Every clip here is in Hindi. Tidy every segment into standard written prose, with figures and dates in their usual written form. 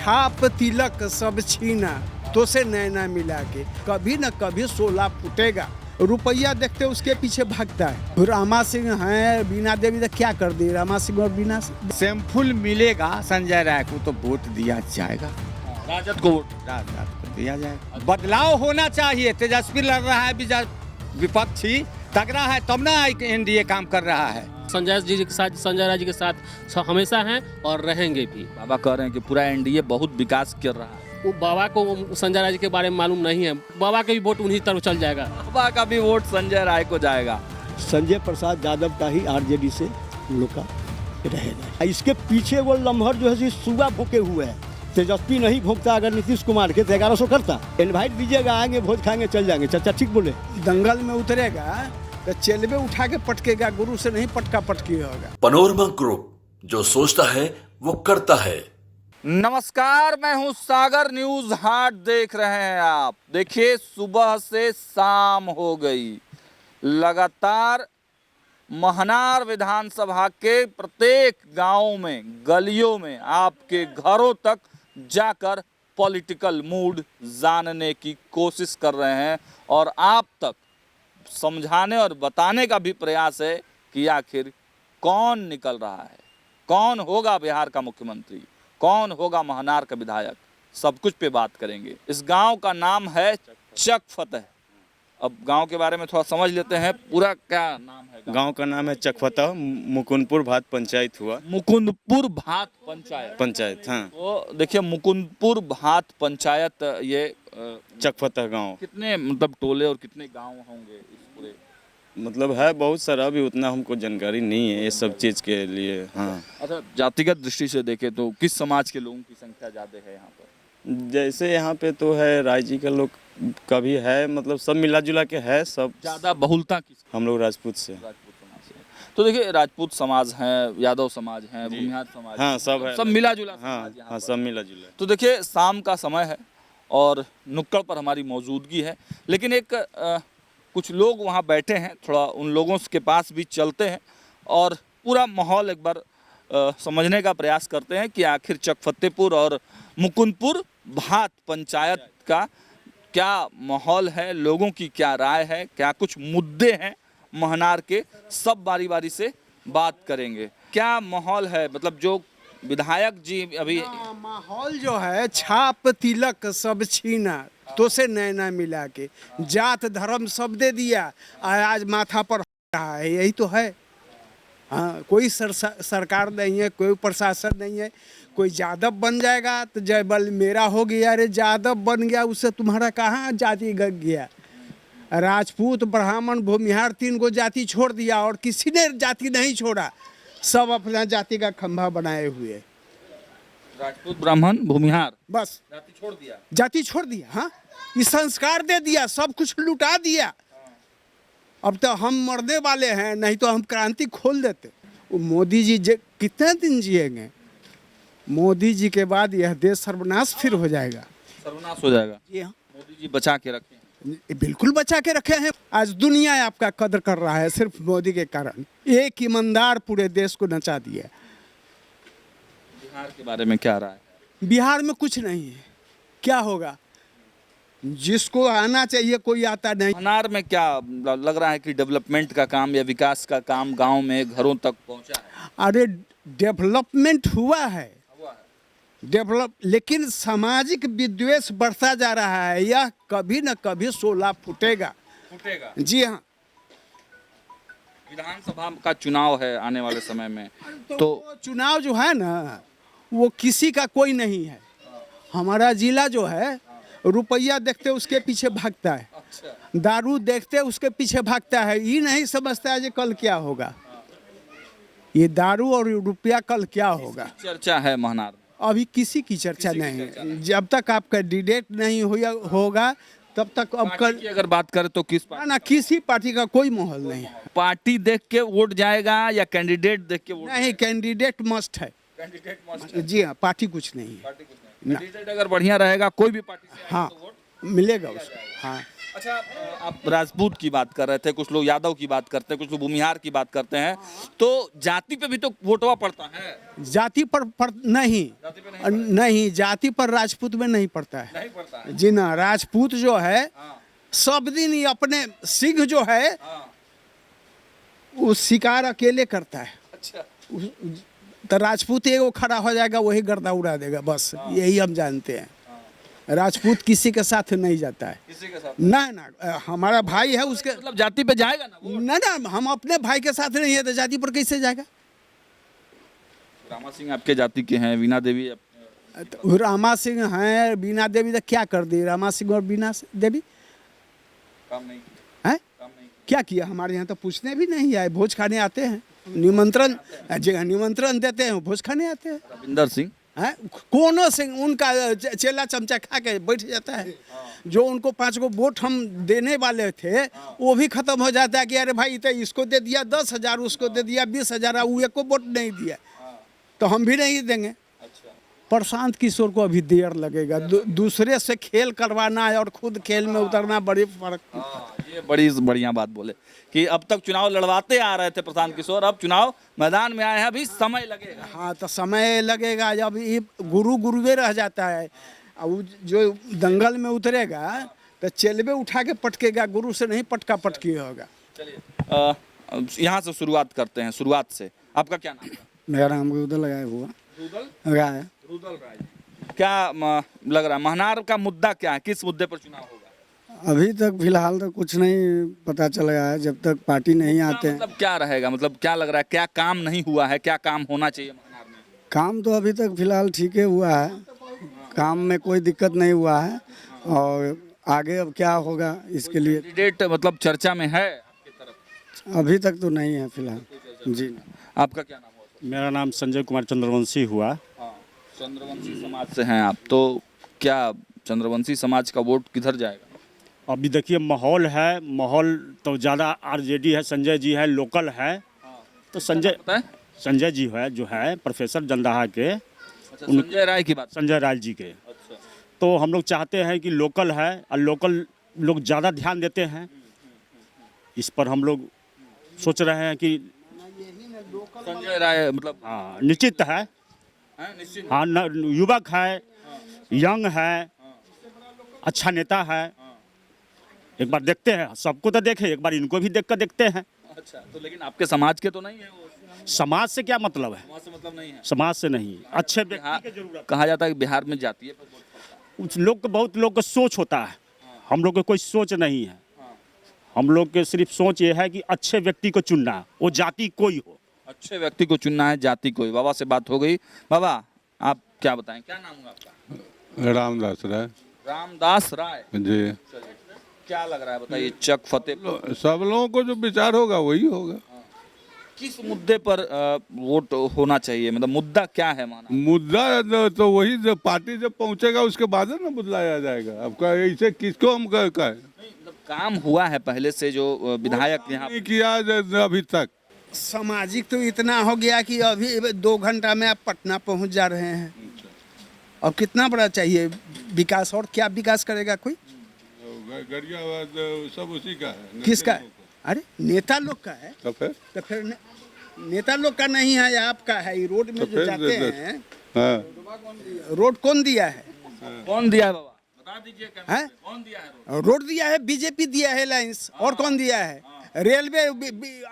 छाप तिलक सब छीना तो से नैना मिला के कभी न कभी सोला फूटेगा। रुपया देखते उसके पीछे भागता है। रामा सिंह है, बीना देवी तो क्या कर दी रामा सिंह और बीना सिंह। सैंपल मिलेगा संजय राय को तो वोट दिया जाएगा, राजद को वोट। राजद को दिया जाएगा। बदलाव होना चाहिए। तेजस्वी लड़ रहा है, विपक्षी तगड़ा है तब ना एनडीए काम कर रहा है। संजय जी के साथ, संजय राय जी के साथ हमेशा हैं और रहेंगे भी। बाबा कह रहे हैं कि पूरा एनडीए बहुत विकास कर रहा है। वो बाबा को संजय राय जी के बारे में मालूम नहीं है। बाबा का भी वोट उन्हीं तरफ चल जाएगा। बाबा का भी वोट संजय राय को जाएगा। संजय प्रसाद यादव का ही आरजेडी से उन लोग का रहेगा। इसके पीछे वो लम्हर जो है सुगा भोंके हुए है। तेजस्वी नहीं भोंकता, अगर नीतीश कुमार के 1100 करता। इनवाइट दीजिएगा, आएंगे भोज खाएंगे चल जाएंगे। चाचा ठीक बोले। दंगल में उतरेगा तो चेलवे उठा के पटकेगा, गुरु से नहीं पटका पटकी होगा। पनोरमा ग्रुप, जो सोचता है वो करता है। नमस्कार, मैं हूं सागर। न्यूज हाट देख रहे हैं आप। देखिए, सुबह से शाम हो गई, लगातार महनार विधानसभा के प्रत्येक गांव में, गलियों में, आपके घरों तक जाकर पॉलिटिकल मूड जानने की कोशिश कर रहे हैं और आप तक समझाने और बताने का भी प्रयास है कि आखिर कौन निकल रहा है, कौन होगा बिहार का मुख्यमंत्री, कौन होगा महनार का विधायक। सब कुछ पे बात करेंगे। इस गांव का नाम है चक फतेह। अब गांव के बारे में थोड़ा समझ लेते हैं। पूरा क्या नाम है गांव का नाम है चक फतेह। मुकुंदपुर भात पंचायत हुआ। मुकुंदपुर भात पंचायत। हाँ। तो देखिए, मुकुंदपुर भात पंचायत, ये चक फतेह गांव कितने मतलब टोले और कितने गांव होंगे इस पूरे? मतलब है बहुत सारा, अभी उतना हमको जानकारी नहीं है ये सब चीज़ के लिए। हाँ। अच्छा, जातिगत दृष्टि से देखें तो किस समाज के लोगों की संख्या ज़्यादा है यहाँ पर? जैसे यहाँ पे तो है राय जी का लोग का भी है, मतलब सब मिला जुला के है। सब ज़्यादा बहुलता किस? हम लोग राजपूत से। राजपूत समाज से। तो देखिए, राजपूत समाज है, यादव समाज है, भूमिहार समाज, हाँ सब है, सब मिला जुला। हाँ सब मिला जुला। तो देखिए, शाम का समय है और नुक्कड़ पर हमारी मौजूदगी है, लेकिन एक कुछ लोग वहाँ बैठे हैं। थोड़ा उन लोगों के पास भी चलते हैं और पूरा माहौल एक बार समझने का प्रयास करते हैं कि आखिर चक फतेहपुर और मुकुंदपुर भात पंचायत का क्या माहौल है, लोगों की क्या राय है, क्या कुछ मुद्दे हैं महनार के। सब बारी बारी से बात करेंगे। क्या माहौल है, मतलब जो विधायक जी अभी माहौल जो है छाप तिलक सब छीना तो से नैना मिला के, जात धर्म सब दे दिया, आज माथा पर रहा है। यही तो है। हाँ, कोई सरकार नहीं है, कोई प्रशासन नहीं है। कोई यादव बन जाएगा तो जय बल मेरा हो गया। अरे यादव बन गया, उससे तुम्हारा कहाँ जाति गग गया। राजपूत, ब्राह्मण, भूमिहार, 3 गो जाति छोड़ दिया और किसी ने जाति नहीं छोड़ा। सब अपना जाति का खंभा बनाए हुए। राजपूत, ब्राह्मण, भूमिहार, बस जाति छोड़ दिया, जाति छोड़ दिया। हाँ, ये संस्कार दे दिया, सब कुछ लुटा दिया। अब तो हम मरने वाले हैं, नहीं तो हम क्रांति खोल देते। वो मोदी जी कितने दिन जिएंगे? मोदी जी के बाद यह देश सर्वनाश फिर हो जाएगा। सर्वनाश हो जाएगा। जी हाँ, मोदी जी बचा के रखे, बिल्कुल बचा के रखे हैं। आज दुनिया आपका कदर कर रहा है सिर्फ मोदी के कारण। एक ईमानदार पूरे देश को नचा दिया। बिहार के बारे में क्या राय है? बिहार में कुछ नहीं है। क्या होगा? जिसको आना चाहिए कोई आता नहीं। महनार में क्या लग रहा है कि डेवलपमेंट का काम या विकास का काम गांव में घरों तक पहुंचा है? अरे डेवलपमेंट हुआ है, लेकिन सामाजिक विद्वेष बढ़ता जा रहा है। यह कभी न कभी सोला फूटेगा। जी हाँ। विधानसभा का चुनाव है आने वाले समय में, तो चुनाव जो है ना, वो किसी का कोई नहीं है। हमारा जिला जो है, रुपया देखते उसके पीछे भागता है। अच्छा। दारू देखते उसके पीछे भागता है। ये नहीं समझता है कि कल क्या होगा। ये दारू और रुपया कल क्या होगा। चर्चा है महनार में? अभी किसी की चर्चा नहीं है। जब तक आप कैंडिडेट नहीं होगा तब तक। अब पार्टी की अगर बात करें तो किस पार्टी? ना, किसी पार्टी का कोई माहौल नहीं है। पार्टी देख के वोट जाएगा या कैंडिडेट देख के वोट? नहीं, कैंडिडेट मस्ट है। कैंडिडेट मस्ट है। जी हाँ, पार्टी कुछ नहीं है। पार्टी कुछ नहीं। कैंडिडेट अगर बढ़िया रहेगा कोई भी पार्टी से हाँ, तो वोट मिलेगा उसको। हाँ, अच्छा, आप राजपूत की बात कर रहे थे, कुछ लोग यादव की बात करते हैं, कुछ लोग भूमिहार की बात करते हैं, तो जाति पे भी तो वोटवा पड़ता है। जाति पर नहीं, जाति पे नहीं नहीं, जाति पर राजपूत में नहीं पड़ता है। नहीं पड़ता है। जी ना, राजपूत जो है हाँ, सब दिन ही अपने सिंह जो है हाँ, वो शिकार अकेले करता है। अच्छा, तो राजपूत एगो खड़ा हो जाएगा, वही गर्दा उड़ा देगा, बस यही हम जानते हैं। राजपूत किसी के साथ नहीं जाता है। किसी के साथ ना ना, हमारा भाई है उसके, मतलब जाति पे जाएगा ना वो। ना ना, हम अपने भाई के साथ नहीं है तो जाति पर कैसे जाएगा? रामा सिंह आपके जाति के हैं, वीणा देवी तो रामा सिंह हैं, बीना देवी तो क्या कर दी? रामा सिंह और बीना देवी काम नहीं किया, हैं, काम नहीं क्या किया? हमारे यहाँ तो पूछने भी नहीं आए, भोज खाने आते हैं, निमंत्रण जगह निमंत्रण देते हैं, भोज खाने आते हैं। रविंदर सिंह हैं, कोनो सिंह उनका चेला चमचा खा के बैठ जाता है। जो उनको 5 गो वोट हम देने वाले थे वो भी खत्म हो जाता है कि अरे भाई तो इसको दे दिया 10,000, उसको दे दिया 20,000, वो एको वोट नहीं दिया तो हम भी नहीं देंगे। प्रशांत किशोर को अभी देर लगेगा, दूसरे से खेल करवाना है और खुद खेल में उतरना बड़ी फर्क। ये बड़ी बढ़िया बात बोले कि अब तक चुनाव लड़वाते आ रहे थे प्रशांत किशोर, अब चुनाव मैदान में आए हैं, अभी समय लगेगा। हाँ, तो समय लगेगा, जब ये गुरुवे रह जाता है। अब जो दंगल में उतरेगा तो चेलबे उठा के पटकेगा, गुरु से नहीं पटका पटकी होगा। चलिए यहाँ से शुरुआत करते हैं, शुरुआत से। आपका क्या नाम है? मेरा नाम रुदल लगाया हुआ राय। रुदल राय। क्या लग रहा है महनार का मुद्दा क्या है, किस मुद्दे पर चुनाव होगा? अभी तक फिलहाल तो कुछ नहीं पता चला है, जब तक पार्टी नहीं आते हैं। मतलब क्या रहेगा, मतलब क्या लग रहा है, क्या काम नहीं हुआ है, क्या काम होना चाहिए महनार में? काम तो अभी तक फिलहाल ठीक ही हुआ है, काम में कोई दिक्कत नहीं हुआ है, और आगे अब क्या होगा इसके लिए कैंडिडेट मतलब चर्चा में है आपकी तरफ? अभी तक तो नहीं है फिलहाल। जी, आपका क्या नाम हुआ? मेरा नाम संजय कुमार चंद्रवंशी हुआ। हाँ, चंद्रवंशी समाज से हैं आप, तो क्या चंद्रवंशी समाज का वोट किधर जाएगा? अभी देखिए माहौल है, माहौल तो ज़्यादा आरजेडी है, संजय जी है, लोकल है, तो पता है? संजय जी है जो है प्रोफेसर जंदाहा के, अच्छा, संजय राय की बात। संजय राय जी के। अच्छा, तो हम लोग चाहते हैं कि लोकल है और लोकल लोग ज़्यादा ध्यान देते हैं, इस पर हम लोग सोच रहे हैं कि संजय राय मतलब हाँ निश्चित है, निश्चित। हाँ युवक है, यंग है, अच्छा नेता है। एक बार देखते हैं, सबको तो देखे, एक बार इनको भी देख कर देखते हैं। अच्छा, तो लेकिन आपके समाज के तो नहीं है वो? समाज से क्या मतलब है? समाज से मतलब नहीं है। समाज से नहीं, अच्छे व्यक्ति की जरूरत। कहा जाता है कि बिहार में जातीय पर वोट पड़ता है। कुछ लोग को, बहुत लोग का सोच होता है, हम लोग को कोई सोच नहीं है। हम लोग के सिर्फ सोच ये है कि अच्छे व्यक्ति को चुनना, वो जाति कोई हो। अच्छे व्यक्ति को चुनना है, जाति कोई। बाबा से बात हो गई। बाबा आप क्या बताएं, क्या नाम हुआ आपका? रामदास राय रामदास राय जी। क्या लग रहा है बताइए, चक फतेहपुर सब लोगों को जो विचार होगा वही होगा। किस मुद्दे पर वोट होना चाहिए, मतलब मुद्दा क्या है माना? मुद्दा तो वही जब पार्टी जब पहुंचेगा उसके बाद ना बदलाया जाएगा। अब ऐसे किसको हम कहें? मतलब काम हुआ है पहले से जो विधायक यहाँ नहीं किया अभी तक। सामाजिक तो इतना हो गया कि अभी 2 घंटा में आप पटना पहुंच जा रहे हैं। और कितना बड़ा चाहिए विकास, और क्या विकास करेगा कोई? गरिया सब उसी का है। किसका है? अरे नेता लोग का है, तो फिर नेता लोग का नहीं है, आपका है। ये रोड में तो जो जाते हैं, हाँ। रोड कौन दिया है? कौन दिया है बाबा, बता दीजिए। हैं? कौन दिया है रोड? रोड दिया है बीजेपी, दिया है लाइंस, और कौन दिया है? रेलवे।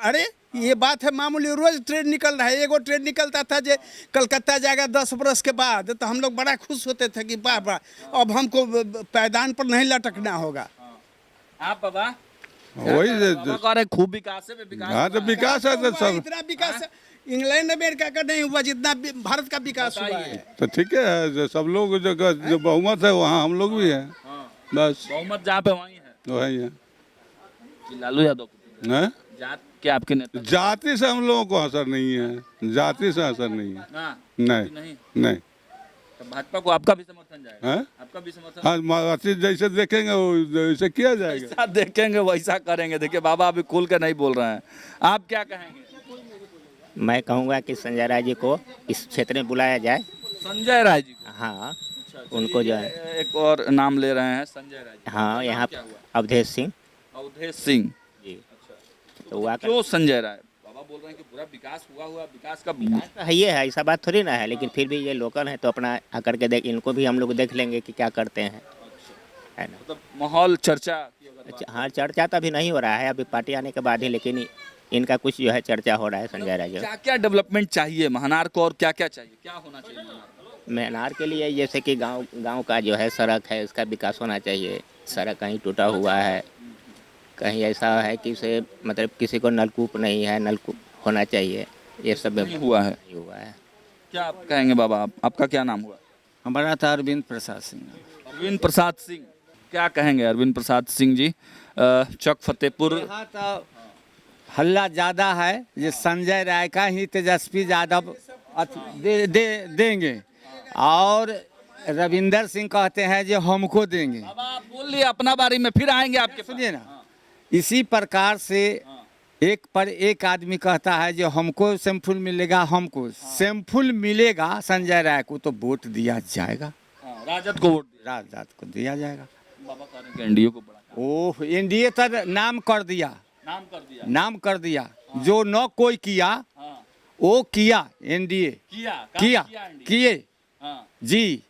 अरे ये बात है मामूली, रोज ट्रेन निकल रहा है। एगो ट्रेन निकलता था जो कलकत्ता जाएगा 10 बरस के बाद, तो हम लोग बड़ा खुश होते थे कि वाह वाह, अब हमको पैदान पर नहीं लटकना होगा। आप बाबा वही कह रहे खूब विकास है, विकास हाँ, तो विकास है तो सब। इतना विकास इंग्लैंड अमेरिका का नहीं हुआ जितना भारत का विकास हुआ है। तो ठीक है, सब लोग जो बहुमत है वहाँ हम लोग भी हैं। बस बहुमत जहाँ पे वही है, वही है। लालू यादव हैं? जात के आपके नेता? जाति से हम लोगों को असर नहीं है, जाति से असर नहीं है। ना, नहीं नहीं। तो भाजपा को आपका भी समर्थन जाएगा? हैं? आपका भी समर्थन? हाँ, जैसे देखेंगे वैसे किया जाएगा। जैसा देखेंगे वैसा करेंगे। देखिए बाबा अभी खुल के नहीं बोल रहे हैं, आप क्या कहेंगे? मैं कहूँगा कि संजय राय जी को इस क्षेत्र में बुलाया जाए। संजय राय जी को? हाँ, उनको जो है एक और नाम ले रहे हैं संजय राय। हाँ यहाँ क्या हुआ? अवधेश सिंह अवधेश सिंह। जी तो वहाँ का क्यों संजय राय? बाबा बोल रहे हैं कि पूरा विकास हुआ विकास का तो है, ये है, ऐसा बात थोड़ी ना है, लेकिन फिर भी ये लोकल है तो अपना आकर के देख, इनको भी हम लोग देख लेंगे कि क्या करते हैं, है ना। मतलब माहौल चर्चा की अगर बात- अच्छा, हाँ चर्चा तो अभी नहीं हो रहा है, अभी पार्टी आने के बाद ही, लेकिन इनका कुछ जो है चर्चा हो रहा है संजय राय। क्या क्या डेवलपमेंट चाहिए महनार को और क्या क्या चाहिए, क्या होना चाहिए महनार को? महनार के लिए जैसे कि गांव का जो है सड़क है उसका विकास होना चाहिए। सड़क कहीं टूटा हुआ है, कहीं ऐसा है कि से मतलब किसी को नलकूप नहीं है, नलकूप होना चाहिए, ये सब नहीं हुआ है। नहीं हुआ है। क्या आप कहेंगे बाबा, आपका क्या नाम हुआ? हमारा था अरविंद प्रसाद सिंह। अरविंद प्रसाद सिंह। क्या कहेंगे अरविंद प्रसाद सिंह जी? चक फतेहपुर यहाँ तो हल्ला ज़्यादा है, ये संजय राय का ही तेजस्वी यादव देंगे, और रविंदर सिंह कहते हैं जो हमको देंगे। अब आप बोल लिए अपना बारे में, फिर आएंगे आपके पास। सुनिए ना, इसी प्रकार से एक पर एक आदमी कहता है जो हमको सैंपल मिलेगा, हमको सैंपल मिलेगा, संजय राय को तो वोट दिया जाएगा, राजद को वोट दिया। राजद को दिया जाएगा। बाबा कह रहे हैं कि एनडीए को बड़ा ओह, एनडीए तो नाम कर दिया, नाम कर दिया। नाम कर दिया, जो न कोई किया वो किया, एनडीए किया NDA। किए हाँ। जी।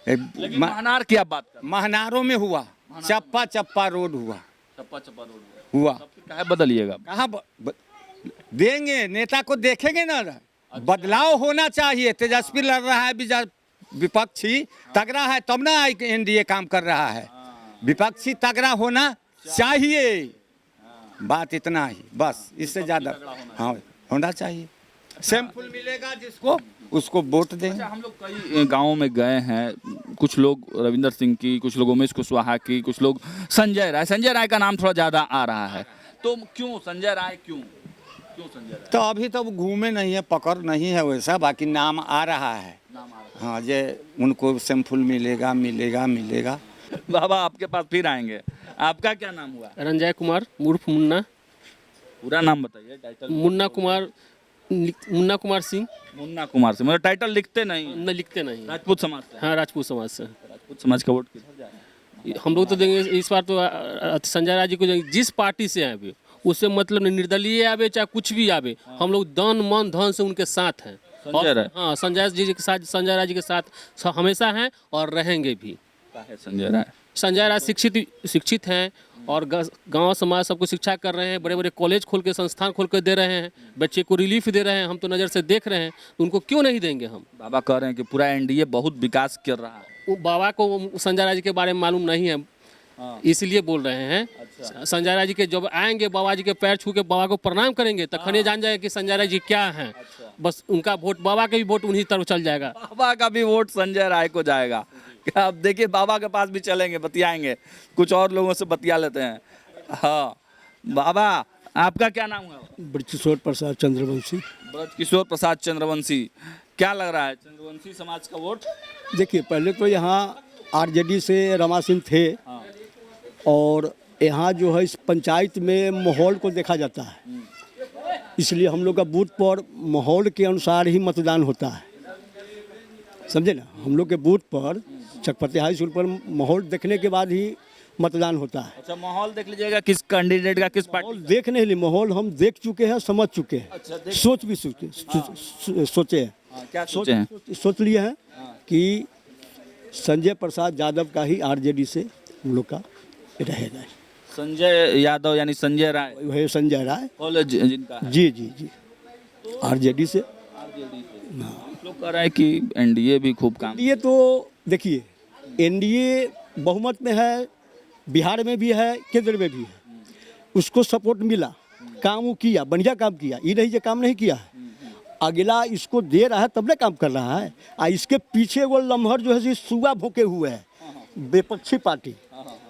लेकिन महनार की आप बात कर, महनारों में हुआ, चप्पा चप्पा रोड हुआ, चप्पा चप्पा रोड हुआ। तब फिर काहे बदलिएगा? कहाँ देंगे, नेता को देखेंगे ना, बदलाव होना चाहिए। तेजस्वी लड़ रहा है, विपक्षी तगड़ा है, तब ना एनडीए काम कर रहा है। विपक्षी तगड़ा होना चाहिए, बात इतना ही, बस, इससे ज्यादा हाँ होना चाहिए। सैंपल मिलेगा जिसको, उसको वोट देंगे। अच्छा, हम लोग कई गांवों में गए हैं, कुछ लोग रविंदर सिंह की, कुछ लोग उमेश कुशवाहा की, कुछ लोग संजय राय का नाम थोड़ा ज्यादा आ रहा है, तो क्यों संजय राय, क्यों संजय राय? तो अभी तो घूमे नहीं है, पकड़ नहीं है वैसा, बाकी नाम आ रहा है। हाँ, जे उनको सैंपल मिलेगा। बाबा आपके पास फिर आएंगे। आपका क्या नाम हुआ? रंजय कुमार उर्फ मुन्ना, पूरा नाम बताइए, टाइटल। मुन्ना कुमार सिंह। मुन्ना कुमार से, मतलब टाइटल लिखते नहीं? न लिखते नहीं। राजपूत समाज से? हाँ, राजपूत समाज से। राजपूत समाज का वोट किधर जाएगा? हम लोग तो देंगे इस बार तो संजय राय जी को देंगे। जिस पार्टी से आवे उससे मतलब नहीं, निर्दलीय आवे चाहे कुछ भी आवे, हम लोग तन मन धन से उनके साथ हैं। संजय राय? हाँ, संजय राय जी के साथ हमेशा हैं और रहेंगे भी। संजय राय शिक्षित हैं और गांव समाज सबको शिक्षा कर रहे हैं, बड़े बड़े कॉलेज खोल के, संस्थान खोल के दे रहे हैं, बच्चे को रिलीफ दे रहे हैं। हम तो नज़र से देख रहे हैं, तो उनको क्यों नहीं देंगे हम? बाबा कह रहे हैं कि पूरा एनडीए बहुत विकास कर रहा है। वो बाबा को संजय राय जी के बारे में मालूम नहीं है, इसलिए बोल रहे हैं। संजय राय जी के जब आएंगे, बाबा जी के पैर छू के बाबा को प्रणाम करेंगे, तखन ये जान जाएगा कि संजय राय जी क्या हैं। बस उनका वोट, बाबा का भी वोट उन्हीं तरफ चल जाएगा। बाबा का भी वोट संजय राय को जाएगा। क्या आप देखिए, बाबा के पास भी चलेंगे, बतियाएंगे, कुछ और लोगों से बतिया लेते हैं। हाँ बाबा, आपका क्या नाम है? ब्रजकिशोर प्रसाद चंद्रवंशी। ब्रजकिशोर प्रसाद चंद्रवंशी। क्या लग रहा है, चंद्रवंशी समाज का वोट? देखिए, पहले तो यहाँ आरजेडी से रमा सिंह थे, और यहाँ जो है इस पंचायत में माहौल को देखा जाता है, इसलिए हम लोग का बूथ पर माहौल के अनुसार ही मतदान होता है, समझे ना। हम लोग के बूथ पर चकपते हाई स्कूल पर माहौल देखने के बाद ही मतदान होता है। अच्छा, माहौल देख लीजिएगा किस कैंडिडेट का, किस पार्टी? माहौल देख नहीं ली, माहौल हम देख चुके हैं, समझ चुके हैं, सोच भी सोचे हैं। क्या सोचे हैं? सोच लिए हैं कि संजय प्रसाद यादव का ही आरजेडी से हम लोग का रहेगा। संजय यादव यानी संजय राय, वही संजय राय कॉलेज जिनका है। जी आरजेडी से। लोग कह रहे हैं कि एनडीए भी खूब काम। ये तो देखिए, एनडीए बहुमत में है, बिहार में भी है, केंद्र में भी है, उसको सपोर्ट मिला, काम वो किया, बढ़िया काम किया, ये नहीं जो काम नहीं किया है। अगला इसको दे रहा है तब ना काम कर रहा है। इसके पीछे वो लम्हर जो है सुगा भोंके हुए है, विपक्षी पार्टी,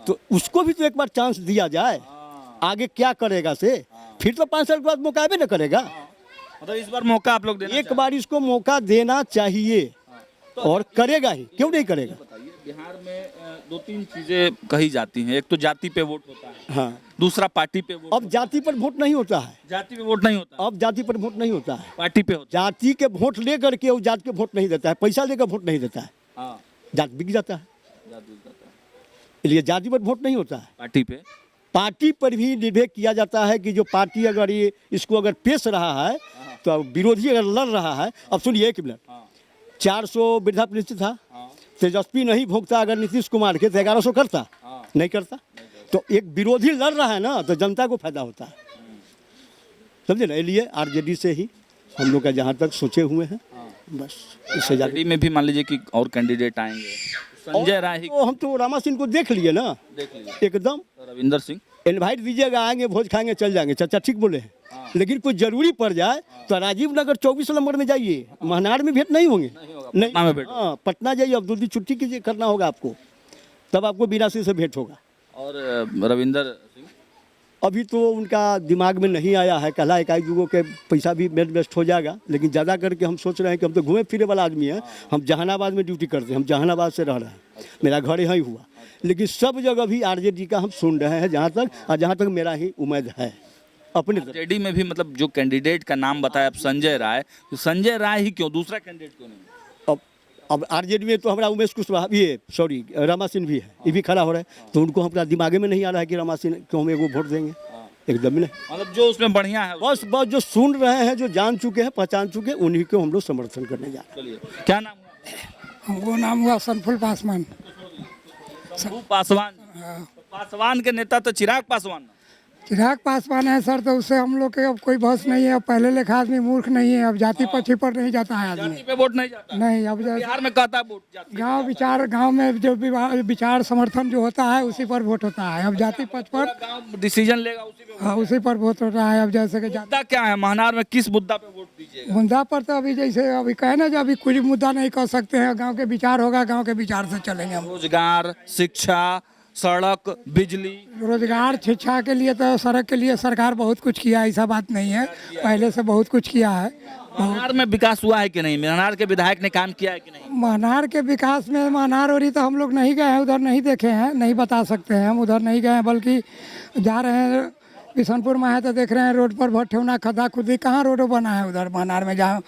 तो उसको भी तो एक बार चांस दिया जाए। आगे क्या करेगा से, फिर तो 5 साल के बाद मौका भी ना करेगा। मतलब इस बार मौका आप लोग देना एक बार इसको मौका देना चाहिए, और करेगा ही, क्यों नहीं करेगा। बिहार में 2-3 चीजें कही जाती हैं। एक तो जाति पे वोट होता है, हाँ, दूसरा पार्टी पे वोट। अब जाति पर वोट नहीं होता है, जाति पे वोट नहीं होता, अब जाति पर वोट नहीं होता है, पार्टी पे होता जाति के वोट लेकर के वो जाति के वोट नहीं देता है, पैसा लेकर वोट नहीं देता है। है। जात बिक जाता है। इसलिए जाति पर वोट नहीं होता है, पार्टी पे पार्टी पर भी निर्भर किया जाता है कि जो पार्टी अगर ये इसको अगर पेश रहा है तो विरोधी अगर लड़ रहा है। अब सुनिए एक मिनट, 400 वृद्धा पेंशन था, तेजस्वी नहीं भोगता अगर नीतीश कुमार के तो 1100 करता, नहीं करता। तो एक विरोधी लड़ रहा है ना, तो जनता को फायदा होता है, समझे ना। इसलिए आरजेडी से ही हम लोग का जहाँ तक सोचे हुए हैं, बस इससे ज़्यादा। में भी मान लीजिए कि और कैंडिडेट आएंगे, संजय राय ही तो हम तो रामा सिंह को देख लिए ना, एकदम। रविंदर सिंह इनवाइट दीजिएगा, आएंगे, भोज खाएंगे, चल जाएंगे, चाचा ठीक बोले हैं। लेकिन कुछ जरूरी पड़ जाए तो राजीव नगर 24 नंबर में जाइए, महनार में भेंट नहीं होंगे, नहीं, हाँ, पटना जाइए, अब 2 दिन छुट्टी कीजिए, करना होगा आपको, तब आपको बीरासी से भेंट होगा। और रविंदर सिंह अभी तो उनका दिमाग में नहीं आया है, कहला इकाई युगों के पैसा भी वेस्ट हो जाएगा, लेकिन ज़्यादा करके हम सोच रहे हैं कि हम तो घूमे फिरे वाला आदमी हैं, हम जहानाबाद में ड्यूटी करते हैं, हम जहानाबाद से रह रहे हैं, मेरा घर यहाँ ही हुआ, लेकिन सब जगह भी आरजेडी का हम सुन रहे हैं, जहाँ तक मेरा ही उम्मीद है अपने तरफ। जेडी में भी मतलब जो कैंडिडेट का नाम बताया अब संजय राय, तो संजय राय ही क्यों, दूसरा कैंडिडेट क्यों नहीं? अब आरजेडी में तो हमारा उमेश कुशवाहा भी है, सॉरी रमा सिंह भी है, ये भी खड़ा हो रहा है, तो उनको हमारा दिमागे में नहीं आ रहा है कि रमा सिंह को हम एगो वोट देंगे, एकदम नहीं। मतलब जो उसमें बढ़िया है, बस जो सुन रहे हैं, जो जान चुके हैं, पहचान चुके हैं, उन्हीं को हम लोग समर्थन करने जा रहे हैं। क्या नाम हुआ? हमको नाम हुआ सनफुल पासवान। पासवान, पासवान के नेता तो चिराग पासवान। चिराग पासवान है सर, तो उससे हम लोग के अब कोई बहस नहीं है। अब पहले लेखा आदमी मूर्ख नहीं है, अब जाति पक्षी पर नहीं जाता है आदमी, जाति पे वोट नहीं जाता नहीं। अब बिहार में कहता है वोट जाति, गांव में जो विचार समर्थन जो होता है उसी पर वोट होता है। अब जाति पक्ष पर गांव डिसीजन लेगा उसी पे। हाँ, उसी पर वोट होता है। अब जैसे कि मुद्दा क्या है महनार में, किस मुद्दा पे वोट दीजिएगा? मुद्दा पर तो अभी जैसे अभी कहे ना, जो अभी कुछ मुद्दा नहीं कर सकते हैं, गाँव के विचार होगा, गाँव के विचार से चलेंगे हम। रोजगार, शिक्षा, सड़क, बिजली। रोजगार, शिक्षा के लिए तो सड़क के लिए सरकार बहुत कुछ किया है, ऐसा बात नहीं है, पहले से बहुत कुछ किया है। महनार में विकास हुआ है कि नहीं? महनार के विधायक ने काम किया है कि नहीं? महनार के विकास में महनार और तो हम लोग नहीं गए हैं, उधर नहीं देखे हैं, नहीं बता सकते हैं, हम उधर नहीं गए हैं, बल्कि जा रहे हैं बिशनपुर में है तो देख रहे हैं रोड पर बहुत ठेवना, खद्दा खुदी, कहाँ रोड बना है उधर महनार में। जहाँ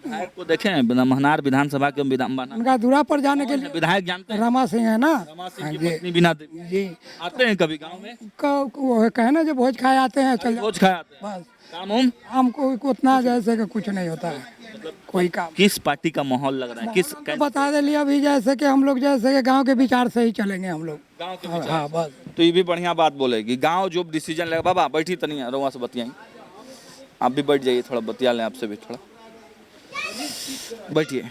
विधायक को देखे हैं महनार विधानसभा के उनका दूरा पर जाने के लिए विधायक जानते हैं? रमा सिंह है ना, रमा सिंह की पत्नी बीना देवी जी। आते हैं कभी गांव में? वो कहे ना, जो भोज खाए आते हैं, चल भोज खाए आते हैं। बस। काम उम हमको उतना जैसे कि कुछ नहीं होता है, कोई काम। किस पार्टी का माहौल लग रहा है? किस बता दे लिया अभी, जैसे कि हम लोग जैसे कि गांव के विचार से ही चलेंगे हम लोग, गांव के विचार? हाँ बस। तो ये भी बढ़िया बात बोलेगी, गांव जो डिसीजन लेगा। बाबा बैठी तो नहीं है, रोआ से बतियाई, आप भी बैठ जाइए, थोड़ा बतिया लें आपसे भी, थोड़ा बैठिए।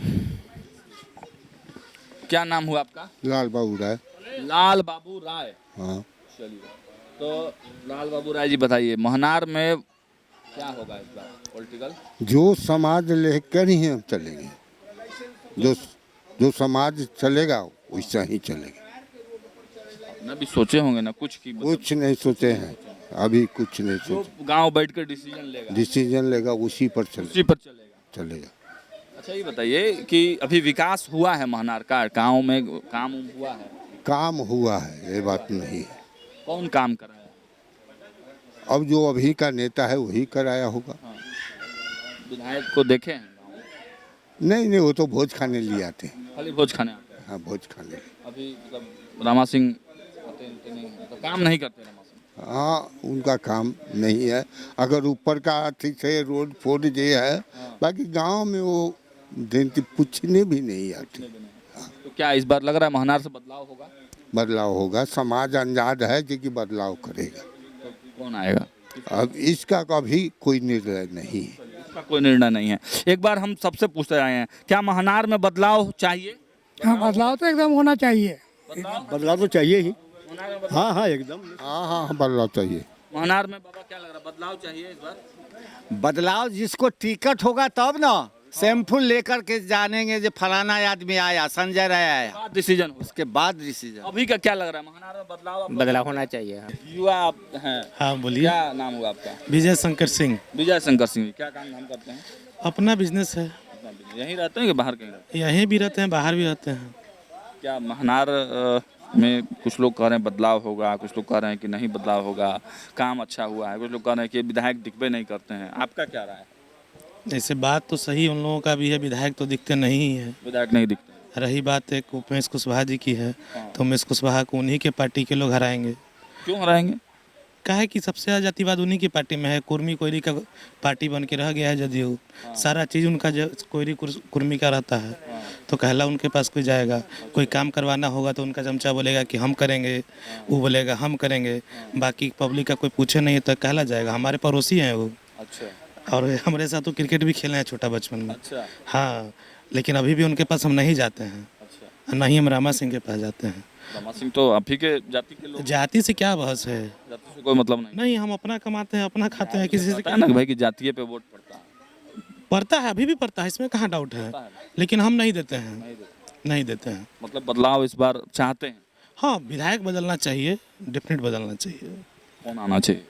क्या नाम हुआ आपका? लाल बाबू राय। लाल बाबू राय, हाँ। चलिए, तो लाल बाबू राय जी बताइए, महनार में क्या होगा इस बार पॉलिटिकल? जो समाज लेकर ही हम चलेंगे, जो समाज चलेगा वैसा ही चलेगा। ना भी सोचे होंगे ना कुछ की, कुछ नहीं सोचे हैं अभी, कुछ नहीं सोचे। गांव बैठ कर डिसीजन लेगा उसी पर चलेगा। अच्छा ये बताइए कि अभी विकास हुआ है महनार का, गांव में काम हुआ है? काम हुआ है, ये बात नहीं है। कौन काम कराया? अब जो अभी का नेता है वही कराया होगा। विधायक को देखे हैं? नहीं, वो तो भोज खाने लिए आते हैं, खाली भोज खाने आते हैं। हाँ, भोज खाने। अभी मतलब रामा सिंह नहीं, तो काम नहीं करते रामा सिंह? हाँ, उनका काम नहीं है। अगर ऊपर का ठीक से रोड फोड़ जे है, बाकी गांव में वो देंती पूछने भी नहीं आती। तो क्या इस बार लग रहा है महनार से बदलाव होगा? बदलाव होगा, समाज अंजाद है कि बदलाव करेगा। तो कौन आएगा? अब इसका कभी कोई निर्णय नहीं है, इसका कोई निर्णय नहीं है। एक बार हम सबसे पूछते आए हैं, क्या महनार में बदलाव चाहिए? हाँ, बदलाव तो एकदम होना चाहिए, बदलाव तो चाहिए ही। हाँ, एकदम। हाँ, बदलाव चाहिए। महनार में बाबा क्या लग रहा है, बदलाव चाहिए इस बार? बदलाव जिसको टिकट होगा तब ना, सैंपल लेकर के जानेंगे जो फलाना आदमी आया, संजय राय आया, डिसीजन उसके बाद डिसीजन। अभी का क्या लग रहा है महनार में बदलाव होना चाहिए। युवा आप हैं? हाँ बोलिए। क्या नाम हुआ आपका? विजय शंकर सिंह। विजय शंकर सिंह, क्या काम धाम करते हैं? अपना बिजनेस है। यहीं रहते हैं कि बाहर कहीं रहते हैं? यहीं भी रहते हैं, बाहर भी रहते हैं। क्या महनार में कुछ लोग कह रहे हैं बदलाव होगा, कुछ लोग कह रहे हैं कि नहीं बदलाव होगा, काम अच्छा हुआ है, कुछ लोग कह रहे हैं कि विधायक दिखबे नहीं करते हैं, आपका क्या राय है? ऐसे बात तो सही उन लोगों का भी है, विधायक तो दिखते नहीं है। विधायक नहीं दिखते? रही बात एक उमेश कुशवाहा जी की है, तो उमेश कुशवाहा को उन्हीं के पार्टी के लोग हराएंगे। क्यों हराएंगे? क्या है कि सबसे ज़्यादा जातिवाद उन्हीं की पार्टी में है। कुर्मी कोयरी का पार्टी बन के रह गया है जदयू। सारा चीज़ उनका कोयरी कुर्मी का रहता है, तो कहला उनके पास कोई जाएगा। कोई काम करवाना होगा तो उनका चमचा बोलेगा कि हम करेंगे, वो बोलेगा हम करेंगे, बाकी पब्लिक का कोई पूछे नहीं तो कहला जाएगा। हमारे पड़ोसी हैं वो। अच्छा। और हमारे साथ तो क्रिकेट भी खेले हैं छोटा बचपन में। अच्छा। हाँ, लेकिन अभी भी उनके पास हम नहीं जाते हैं। अच्छा। ना ही हम रामा सिंह के पास जाते हैं। रमा सिंह तो आप ही के जाति के लोग। जाति से क्या बहस है? जाति से कोई मतलब नहीं। नहीं, हम अपना कमाते हैं, अपना खाते हैं, किसी से पता है ना कि भाई कि जातीय पे वोट पड़ता है। पड़ता है, अभी भी पड़ता है, इसमें कहाँ डाउट है। लेकिन हम नहीं देते हैं, नहीं देते हैं। मतलब बदलाव इस बार चाहते हैं? हाँ, विधायक बदलना चाहिए, डेफिनेट बदलना चाहिए। कौन आना चाहिए?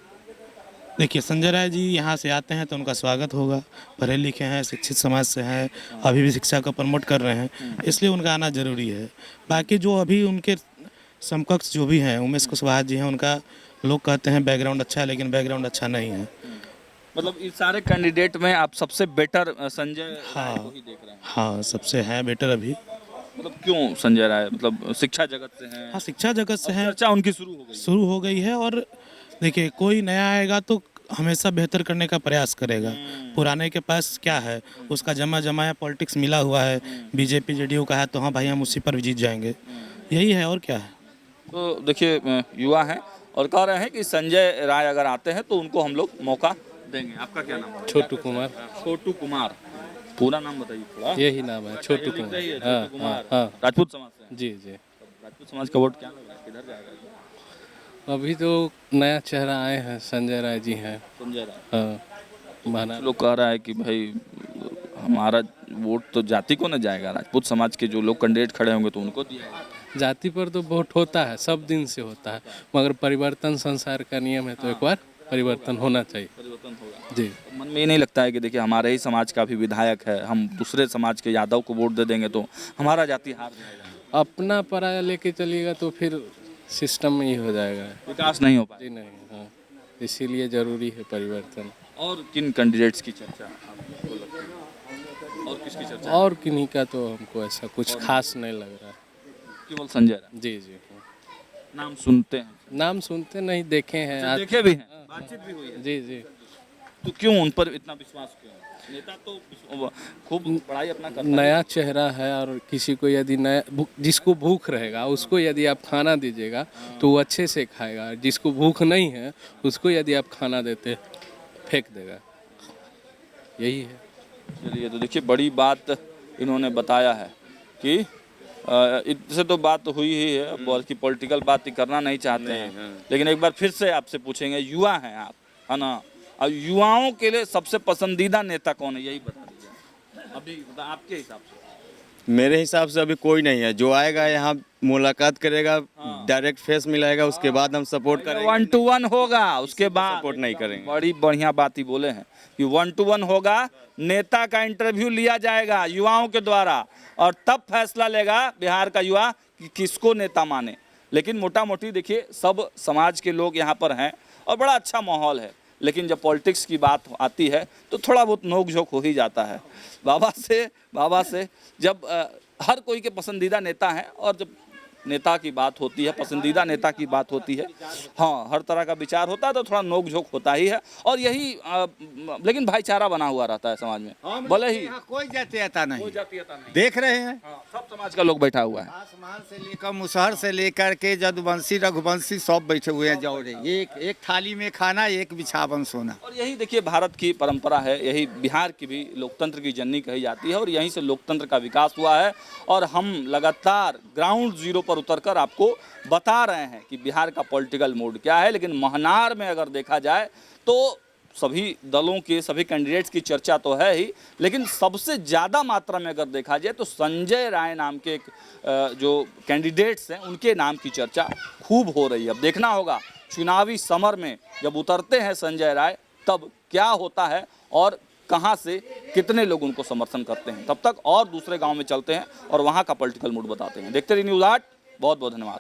देखिए, संजय राय जी यहाँ से आते हैं तो उनका स्वागत होगा। पढ़े लिखे हैं, शिक्षित समाज से हैं, अभी भी शिक्षा को प्रमोट कर रहे हैं, इसलिए उनका आना जरूरी है। बाकी जो अभी उनके समकक्ष जो भी हैं, उमेश कुशवाहा जी हैं, उनका लोग कहते हैं बैकग्राउंड अच्छा है, लेकिन बैकग्राउंड अच्छा नहीं है। मतलब इस सारे कैंडिडेट में आप सबसे बेटर संजय राय को ही देख रहे हैं? हाँ, सबसे हैं बेटर अभी। मतलब क्यों संजय राय? मतलब शिक्षा जगत से हैं? हाँ, शिक्षा जगत से हैं। चर्चा उनकी शुरू हो गई है। और देखिए, कोई नया आएगा तो हमेशा बेहतर करने का प्रयास करेगा। पुराने के पास क्या है, उसका जमा जमाया पॉलिटिक्स मिला हुआ है, बीजेपी जेडीयू का है, तो हाँ भाई हम उसी पर जीत जाएंगे, यही है और क्या है। तो देखिए, युवा हैं और कह रहे हैं कि संजय राय अगर आते हैं तो उनको हम लोग मौका देंगे। आपका क्या नाम है? छोटू कुमार। छोटू कुमार, पूरा नाम बताइए थोड़ा। यही नाम है, छोटू कुमार। हाँ, राजपूत समाज से? जी जी। राजपूत समाज का वोट क्या लग रहा है, किधर जाएगा? अभी तो नया चेहरा आए हैं, संजय राय जी हैं। संजय राय, हाँ। लोग कह रहा है कि भाई हमारा वोट तो जाति को न जाएगा, राजपूत समाज के जो लोग कैंडिडेट खड़े होंगे तो उनको दिया। जाति पर तो वोट होता है, सब दिन से होता है, मगर परिवर्तन संसार का नियम है, तो एक बार परिवर्तन होना चाहिए। परिवर्तन होगा जी। मन में ये नहीं लगता है कि देखिए हमारे ही समाज का भी विधायक है, हम दूसरे समाज के यादव को वोट दे देंगे तो हमारा जाति हार जाएगा? अपना पराया लेके चलिएगा तो फिर सिस्टम में ही हो जाएगा, विकास नहीं हो पाएगा। जी नहीं। हाँ, इसीलिए जरूरी है परिवर्तन। और किन कैंडिडेट्स की चर्चा आपको लगती है? और किसकी चर्चा? और किन्हीं का तो हमको ऐसा कुछ खास नहीं लग रहा है। केवल संजय राय? जी जी। नाम सुनते हैं? नाम सुनते नहीं, देखे हैं। देखे भी हैं, बातचीत भी हुई है? जी जी। तो क्यों उन पर इतना विश्वास क्यों? नेता तो खूब पढ़ाई अपना करता है। नया चेहरा है और किसी को यदि नया जिसको भूख रहेगा उसको यदि आप खाना दीजिएगा तो वो अच्छे से खाएगा। जिसको भूख नहीं है उसको यदि आप खाना देते फेंक देगा, यही है। चलिए, तो देखिए बड़ी बात इन्होंने बताया है कि इससे तो बात हुई ही है, बल्कि पॉलिटिकल बात ही करना नहीं चाहते हैं। लेकिन एक बार फिर से आपसे पूछेंगे, युवा हैं आप, है ना, और युवाओं के लिए सबसे पसंदीदा नेता कौन है, यही बता दीजिए अभी आपके हिसाब से। मेरे हिसाब से अभी कोई नहीं है। जो आएगा यहाँ मुलाकात करेगा, डायरेक्ट फेस मिलाएगा, उसके बाद हम सपोर्ट करेंगे। 1 to 1 होगा, उसके बाद सपोर्ट नहीं करेंगे। बड़ी बढ़िया बात ही बोले हैं कि 1 to 1 होगा, नेता का इंटरव्यू लिया जाएगा युवाओं के द्वारा और तब फैसला लेगा बिहार का युवा कि किसको नेता माने। लेकिन मोटा मोटी देखिए सब समाज के लोग यहाँ पर हैं और बड़ा अच्छा माहौल है। लेकिन जब पॉलिटिक्स की बात आती है तो थोड़ा बहुत नोक झोंक हो ही जाता है। बाबा से जब हर कोई के पसंदीदा नेता हैं और जब नेता की बात होती है, पसंदीदा नेता की बात होती है, हाँ हर तरह का विचार होता है तो थोड़ा नोक झोंक होता ही है। और यही लेकिन भाईचारा बना हुआ रहता है समाज में। भले ही कोई जातीयता नहीं, देख रहे हैं सब समाज का लोग बैठा हुआ है, आसमान से लेकर मुसहर से लेकर के जदुवंशी रघुवंशी सब बैठे हुए हैं जौरे। एक थाली में खाना, एक बिछावन सोना। और यही देखिए भारत की परंपरा है, यही बिहार की भी लोकतंत्र की जननी कही जाती है और यहीं से लोकतंत्र का विकास हुआ है। और हम लगातार ग्राउंड जीरो पर उतरकर आपको बता रहे हैं कि बिहार का पॉलिटिकल मूड क्या है। लेकिन महनार में अगर देखा जाए तो सभी दलों के, सभी कैंडिडेट्स की चर्चा तो है ही, लेकिन सबसे ज़्यादा मात्रा में अगर देखा जाए तो संजय राय नाम के जो कैंडिडेट्स हैं उनके नाम की चर्चा खूब हो रही है। अब देखना होगा चुनावी समर में जब उतरते हैं संजय राय तब क्या होता है और कहां से कितने लोग उनको समर्थन करते हैं। तब तक और दूसरे गांव में चलते हैं और वहां का पॉलिटिकल मूड बताते हैं। देखते रहिए न्यूज़ 8। बहुत बहुत धन्यवाद।